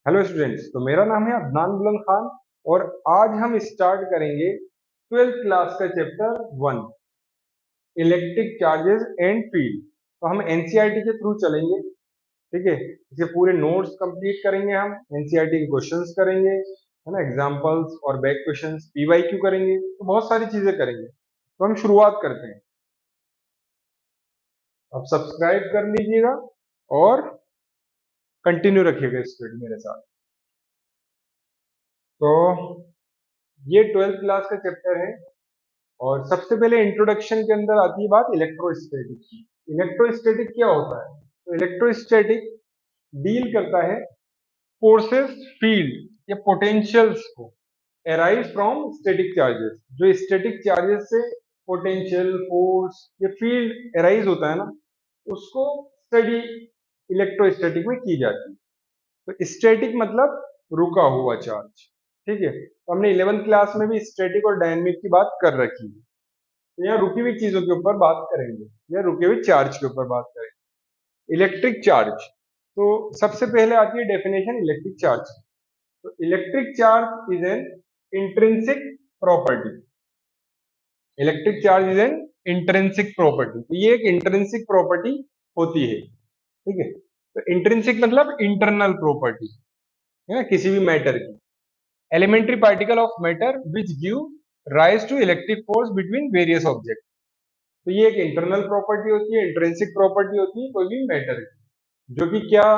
Hello students, तो मेरा नाम है अदनान बुलंद खान और आज हम स्टार्ट करेंगे 12th क्लास का chapter 1 electric charges and field. तो हम एनसीईआरटी के थ्रू चलेंगे। ठीक है, इसे पूरे नोट्स कंप्लीट करेंगे। हम एनसीईआरटी के क्वेश्चंस करेंगे, है ना, एग्जांपल्स और बैक क्वेश्चंस, पीवाईक्यू करेंगे, तो बहुत सारी चीजें करेंगे। तो हम शुरुआत करते हैं। अब सब्सक्राइब कर लीजिएगा और कंटिन्यू रखिएगा स्पीड मेरे साथ। तो ये 12th क्लास का चैप्टर है और सबसे पहले इंट्रोडक्शन के अंदर आती है बात इलेक्ट्रोस्टैटिक की। इलेक्ट्रोस्टैटिक क्या होता है? तो इलेक्ट्रोस्टैटिक डील करता है फोर्सेस, फील्ड या पोटेंशियल्स को एराइज फ्रॉम स्टैटिक चार्जेस। जो स्टैटिक चार्जेस से पोटेंशियल, फोर्स या फील्ड एराइज होता है ना, उसको स्टडी इलेक्ट्रोस्टैटिक में की जाती है। तो स्टैटिक मतलब रुका हुआ चार्ज। ठीक है, तो हमने 11th क्लास में भी स्टैटिक और डायनेमिक की बात कर रखी है। तो यहाँ रुकी हुई चीजों के ऊपर बात करेंगे या रुके हुए चार्ज के ऊपर बात करेंगे। इलेक्ट्रिक चार्ज, तो सबसे पहले आती है डेफिनेशन इलेक्ट्रिक चार्ज। तो electric charge is an intrinsic property. Electric charge is an intrinsic property. तो ये एक इंट्रिंसिक प्रॉपर्टी होती है। ठीक है, तो इंट्रिंसिक मतलब इंटरनल प्रॉपर्टी है ना, किसी भी मैटर की। Elementary particle of matter which give rise to electric force between various object. तो ये एक इंटरनल प्रॉपर्टी होती है, इंट्रिंसिक प्रॉपर्टी होती है कोई भी मैटर की, जो कि क्या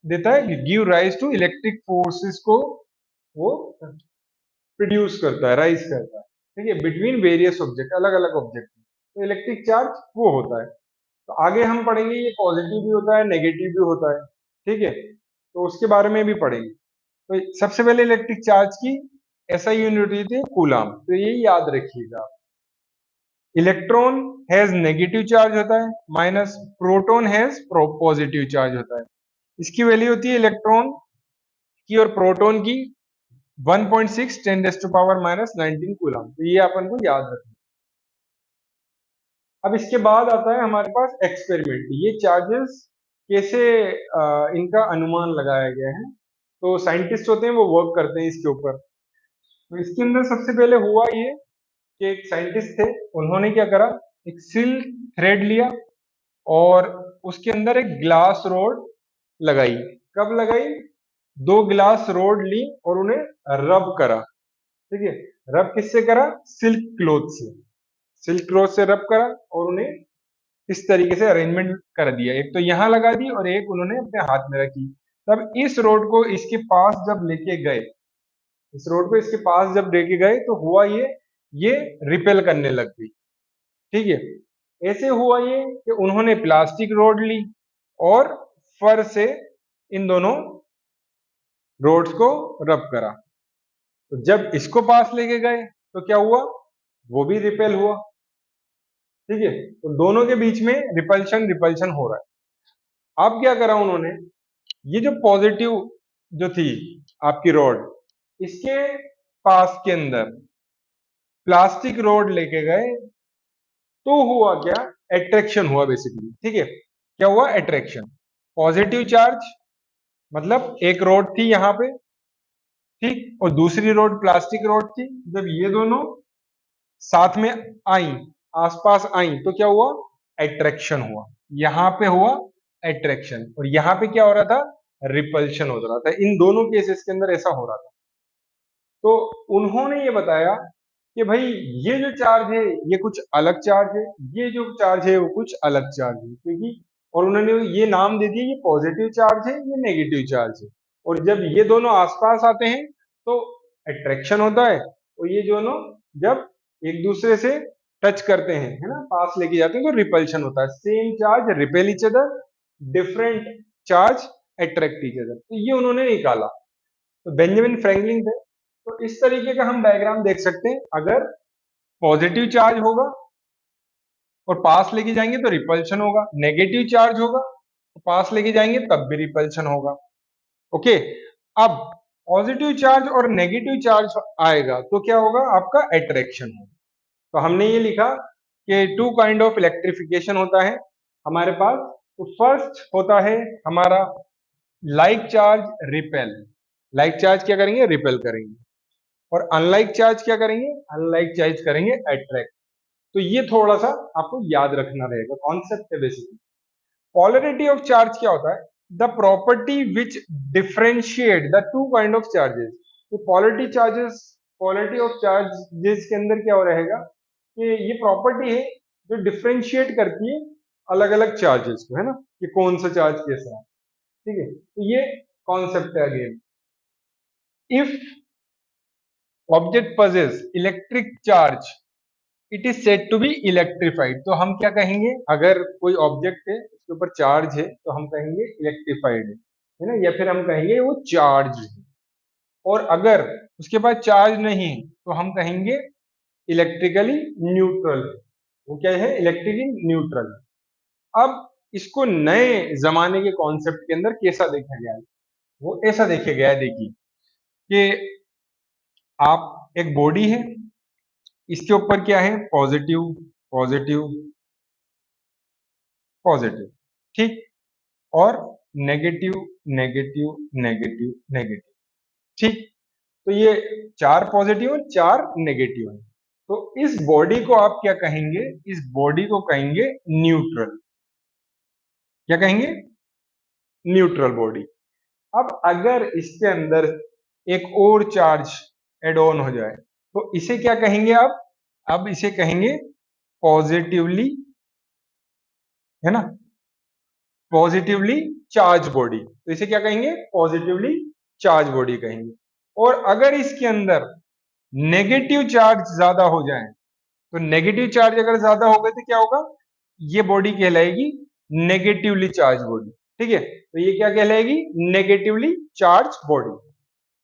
देता है, give rise to electric forces को वो प्रोड्यूस करता है, राइज करता है। ठीक है, बिटवीन वेरियस ऑब्जेक्ट, अलग अलग ऑब्जेक्ट। तो इलेक्ट्रिक चार्ज वो होता है। तो आगे हम पढ़ेंगे ये पॉजिटिव भी होता है, नेगेटिव भी होता है। ठीक है, तो उसके बारे में भी पढ़ेंगे। तो सबसे पहले इलेक्ट्रिक चार्ज की ऐसा यूनिट होती है कूलाम। तो ये याद रखिएगा। इलेक्ट्रॉन हैज नेगेटिव चार्ज होता है, minus proton has positive charge होता है। इसकी वैल्यू होती है इलेक्ट्रॉन की और प्रोटॉन की 1.6 10⁻⁻19 कूलम। तो ये अपन को याद रखना। अब इसके बाद आता है हमारे पास एक्सपेरिमेंट। ये चार्जेस कैसे इनका अनुमान लगाया गया है। तो साइंटिस्ट होते हैं वो वर्क करते हैं इसके ऊपर। तो इसके अंदर सबसे पहले हुआ ये कि एक साइंटिस्ट थे, उन्होंने क्या करा, एक सिल्क थ्रेड लिया और उसके अंदर एक ग्लास रोड लगाई। कब लगाई? दो ग्लास रोड ली और उन्हें रब करा। ठीक है, रब किससे करा? सिल्क क्लॉथ से। सिल्क क्लॉथ से रब करा और उन्हें इस तरीके से अरेंजमेंट कर दिया। एक तो यहां लगा दी और एक उन्होंने अपने हाथ में रखी। तब इस रोड को इसके पास जब लेके गए, इस रोड को इसके पास जब लेके गए तो हुआ ये रिपेल करने लग गई। ठीक है, ऐसे हुआ ये कि उन्होंने प्लास्टिक रोड ली और फर से इन दोनों रोड्स को रब करा। तो जब इसको पास लेके गए तो क्या हुआ? वो भी रिपेल हुआ। ठीक है, तो दोनों के बीच में रिपल्शन रिपल्शन हो रहा है। अब क्या करा उन्होंने, ये जो पॉजिटिव जो थी आपकी रोड, इसके पास के अंदर प्लास्टिक रोड लेके गए तो हुआ क्या? एट्रैक्शन हुआ बेसिकली। ठीक है, क्या हुआ? एट्रैक्शन। पॉजिटिव चार्ज मतलब एक रोड थी यहां पे, ठीक, और दूसरी रोड प्लास्टिक रोड थी। जब ये दोनों साथ में आई, आसपास आई, तो क्या हुआ? एट्रैक्शन हुआ। यहां पे हुआ एट्रैक्शन और यहां पे क्या हो रहा था? रिपल्शन हो रहा था। इन दोनों केसेस के अंदर ऐसा हो रहा था। तो उन्होंने ये बताया कि भाई ये जो चार्ज है ये कुछ अलग चार्ज है, ये जो चार्ज है वो कुछ अलग चार्ज है, क्योंकि और उन्होंने ये नाम दे दिया, ये पॉजिटिव चार्ज है, ये नेगेटिव चार्ज है। और जब ये दोनों आसपास आते हैं तो अट्रैक्शन होता है, और ये दोनों जब एक दूसरे से टच करते हैं, है ना, पास लेके जाते हैं, तो रिपल्शन होता है। Same charge repel each other, different charge attract each other. तो ये उन्होंने निकाला। तो बेंजामिन फ्रैंकलिन थे। तो इस तरीके का हम डायग्राम देख सकते हैं। अगर पॉजिटिव चार्ज होगा और पास लेके जाएंगे तो रिपल्शन होगा, नेगेटिव चार्ज होगा तो पास लेके जाएंगे तब भी रिपल्शन होगा। ओके, अब पॉजिटिव चार्ज और नेगेटिव चार्ज आएगा तो क्या होगा? आपका अट्रैक्शन होगा। तो हमने ये लिखा कि टू काइंड ऑफ इलेक्ट्रिफिकेशन होता है हमारे पास। तो फर्स्ट होता है हमारा like charge repel, like charge क्या करेंगे, रिपेल करेंगे, और अनलाइक चार्ज क्या करेंगे, अनलाइक चार्ज करेंगे अट्रैक्ट। तो ये थोड़ा सा आपको याद रखना रहेगा, कॉन्सेप्ट है बेसिकली। पोलरिटी ऑफ चार्ज क्या होता है, the property which differentiate the two kind of charges. तो पोलरिटी ऑफ चार्जेस के अंदर क्या हो रहेगा कि ये प्रॉपर्टी है जो डिफरेंशिएट करती है अलग अलग चार्जेस को, है ना, कि कौन सा चार्ज कैसा है। ठीक है, तो ये कॉन्सेप्ट है again. If object possess electric charge it is said to be electrified. तो हम क्या कहेंगे, अगर कोई ऑब्जेक्ट है उसके ऊपर चार्ज है तो हम कहेंगे इलेक्ट्रिफाइड है ना, या फिर हम कहेंगे वो चार्ज है। और अगर उसके पास चार्ज नहीं है तो हम कहेंगे इलेक्ट्रिकली न्यूट्रल है। वो क्या है, इलेक्ट्रिकली न्यूट्रल। अब इसको नए जमाने के कॉन्सेप्ट के अंदर कैसा देखा गया है, वो ऐसा देखा गया है, देखिए कि आप एक बॉडी है, इसके ऊपर क्या है, पॉजिटिव पॉजिटिव पॉजिटिव, ठीक, और नेगेटिव नेगेटिव नेगेटिव नेगेटिव, ठीक। तो ये चार पॉजिटिव और चार नेगेटिव है। तो इस बॉडी को आप क्या कहेंगे, इस बॉडी को कहेंगे न्यूट्रल। क्या कहेंगे, न्यूट्रल बॉडी। अब अगर इसके अंदर एक और चार्ज एड ऑन हो जाए तो इसे क्या कहेंगे आप, अब इसे कहेंगे पॉजिटिवली, है ना, पॉजिटिवली चार्ज बॉडी। तो इसे क्या कहेंगे, पॉजिटिवली चार्ज बॉडी कहेंगे। और अगर इसके अंदर नेगेटिव चार्ज ज्यादा हो जाए, तो नेगेटिव चार्ज अगर ज्यादा हो गए तो क्या होगा, ये बॉडी कहलाएगी नेगेटिवली चार्ज बॉडी। ठीक है, तो ये क्या कहलाएगी, नेगेटिवली चार्ज बॉडी।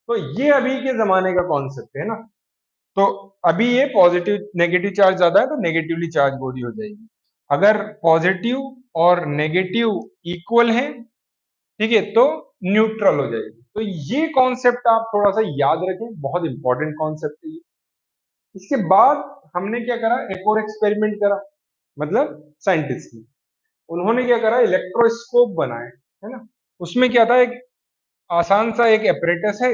तो ये अभी के जमाने का कॉन्सेप्ट है ना। तो अभी ये पॉजिटिव नेगेटिव चार्ज ज्यादा है तो नेगेटिवली चार्ज बॉडी हो जाएगी। अगर पॉजिटिव और नेगेटिव इक्वल है, ठीक है, तो न्यूट्रल हो जाएगी। तो ये कॉन्सेप्ट आप थोड़ा सा याद रखें, बहुत इंपॉर्टेंट कॉन्सेप्ट है ये। इसके बाद हमने क्या करा, एक और एक्सपेरिमेंट करा, मतलब साइंटिस्ट ने, उन्होंने क्या करा, इलेक्ट्रोस्कोप बनाए, है ना। उसमें क्या था, एक आसान सा एक एपरेटस है,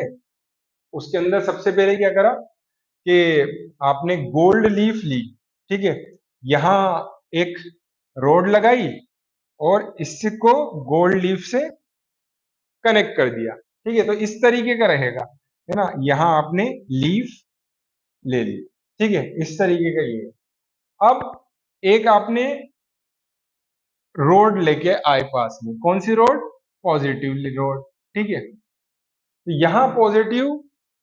उसके अंदर सबसे पहले क्या करा कि आपने गोल्ड लीफ ली, ठीक है, यहां एक रोड लगाई और इसको गोल्ड लीफ से कनेक्ट कर दिया। ठीक है, तो इस तरीके का रहेगा, है ना, यहां आपने लीफ ले ली, ठीक है, इस तरीके का ये। अब एक आपने रोड लेके आए पास में, कौन सी रोड, पॉजिटिवली रोड, ठीक है। तो यहां पॉजिटिव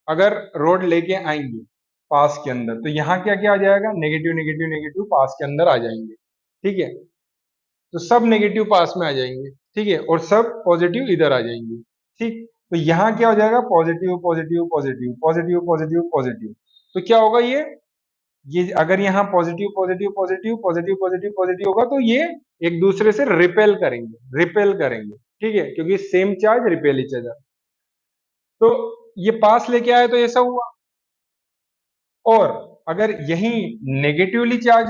अगर रोड लेके आएंगे पास के अंदर, तो यहां क्या क्या आ जाएगा, नेगेटिव नेगेटिव नेगेटिव पास के अंदर आ जाएंगे, ठीक है। तो सब नेगेटिव पास में आ जाएंगे, ठीक है, और सब पॉजिटिव इधर आ जाएंगे, ठीक। तो यहाँ क्या हो जाएगा, positive positive positive positive positive positive. तो क्या होगा, ये अगर यहाँ positive positive positive positive positive positive होगा तो ये एक दूसरे से रिपेल करेंगे, ठीक है, क्योंकि same charge repel each other. तो ये पास लेके आए तो ऐसा हुआ। और अगर यही नेगेटिवली चार्ज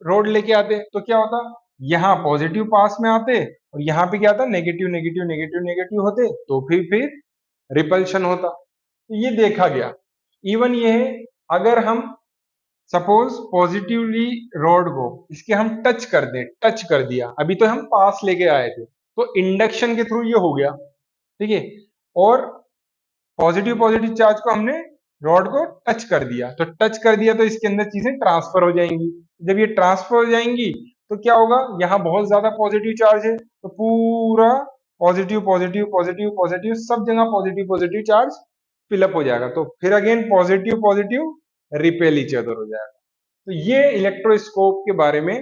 रोड लेके आते तो क्या होता, यहाँ पॉजिटिव पास में आते और यहाँ पे क्या था, नेगेटिव नेगेटिव नेगेटिव नेगेटिव होते, तो फिर रिपल्शन होता। तो ये देखा गया। इवन ये है, अगर हम सपोज पॉजिटिवली रोड को इसके हम टच कर दें, टच कर दिया, अभी तो हम पास लेके आए थे, तो इंडक्शन के थ्रू ये हो गया, ठीक है। और पॉजिटिव पॉजिटिव चार्ज को हमने रॉड को टच कर दिया, तो टच कर दिया तो इसके अंदर चीजें ट्रांसफर हो जाएंगी। जब ये ट्रांसफर हो जाएंगी तो क्या होगा, यहाँ बहुत ज्यादा पॉजिटिव चार्ज है तो पूरा पॉजिटिव पॉजिटिव पॉजिटिव पॉजिटिव सब जगह पॉजिटिव पॉजिटिव चार्ज फिलअप हो जाएगा। तो फिर again positive positive repel each other हो जाएगा। तो ये इलेक्ट्रोस्कोप के बारे में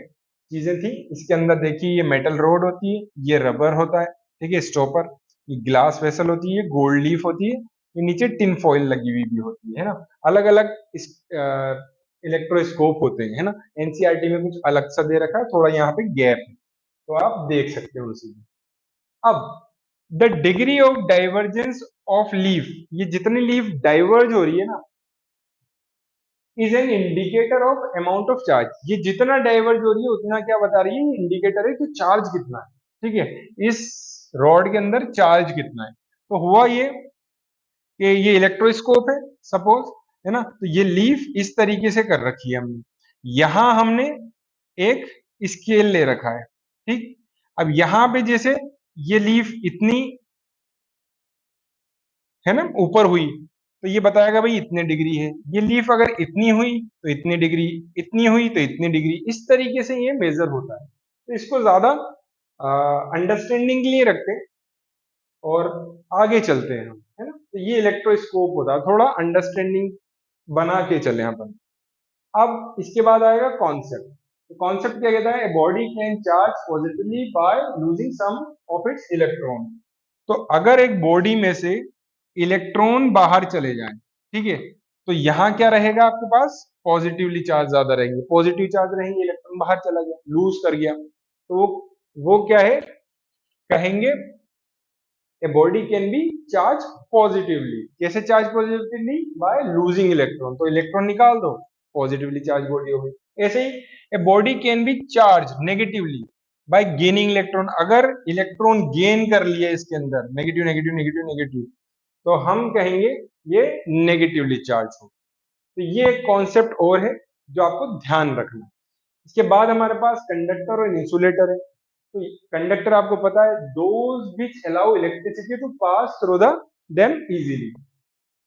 चीजें थी। इसके अंदर देखिए, ये मेटल रोड होती है, ये रबर होता है, ठीक है, स्टॉपर, ये ग्लास वेसल होती है, गोल्ड लीफ होती है, ये नीचे टिन फॉइल लगी हुई भी होती है ना। अलग अलग इलेक्ट्रोस्कोप होते हैं, है ना। एनसीईआरटी में कुछ अलग सा दे रखा है, थोड़ा यहाँ पे गैप है, तो आप देख सकते हो उसी में। अब the degree of divergence of leaf, ये जितनी लीफ डाइवर्ज हो रही है ना, is an indicator of amount of charge. ये जितना डाइवर्ज हो रही है उतना क्या बता रही है, इंडिकेटर है कि चार्ज कितना है, ठीक है, इस रॉड के अंदर चार्ज कितना है। तो हुआ ये कि ये इलेक्ट्रोस्कोप है सपोज, है ना, तो ये लीफ इस तरीके से कर रखी है हमने, यहां हमने एक स्केल ले रखा है, ठीक। अब यहां पे जैसे ये लीफ इतनी, है ना, ऊपर हुई तो ये बताएगा भाई इतने डिग्री है, ये लीफ अगर इतनी हुई तो इतनी डिग्री, इतनी हुई तो इतनी डिग्री, इस तरीके से ये मेजर होता है। तो इसको ज्यादा अंडरस्टैंडिंग के लिए रखते हैं और आगे चलते हैं हम, है ना। तो ये इलेक्ट्रोस्कोप होता है, थोड़ा अंडरस्टैंडिंग बना के चले अपन। अब इसके बाद आएगा कॉन्सेप्ट। तो कॉन्सेप्ट क्या कहता है, a body can charge positively by losing some of its electron. तो अगर एक बॉडी में से इलेक्ट्रॉन बाहर चले जाएं, ठीक है, तो यहां क्या रहेगा आपके पास, पॉजिटिवली चार्ज ज्यादा रहेंगे, पॉजिटिव चार्ज रहेंगे, इलेक्ट्रॉन बाहर चला गया, लूज कर गया, तो वो क्या है, कहेंगे a body can be charge positively. कैसे charge positively, by losing electron, तो इलेक्ट्रॉन निकाल दो, पॉजिटिवली चार्ज बॉडी हो गई। ऐसे ही a body can be charge negatively by gaining electron. अगर इलेक्ट्रॉन गेन कर लिया इसके अंदर, नेगेटिव नेगेटिव नेगेटिव नेगेटिव, तो हम कहेंगे ये नेगेटिवली चार्ज हो। तो ये एक कॉन्सेप्ट और है जो आपको ध्यान रखना है। इसके बाद हमारे पास कंडक्टर और इंसुलेटर है। तो कंडक्टर आपको पता है, those which allow electricity to pass through the them easily.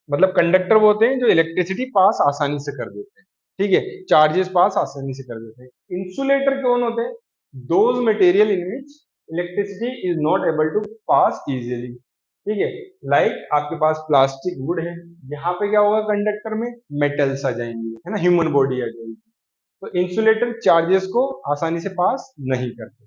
मतलब कंडक्टर वो होते हैं जो इलेक्ट्रिसिटी पास आसानी से कर देते हैं, ठीक है, चार्जेस पास आसानी से कर देते हैं। इंसुलेटर कौन होते हैं, those material in which electricity is not able to pass easily, ठीक है। लाइक आपके पास प्लास्टिक वुड है, यहाँ पे क्या होगा, कंडक्टर में मेटल्स आ जाएंगे, है ना, ह्यूमन बॉडी आ जाएगी। तो इंसुलेटर चार्जेस को आसानी से पास नहीं करते।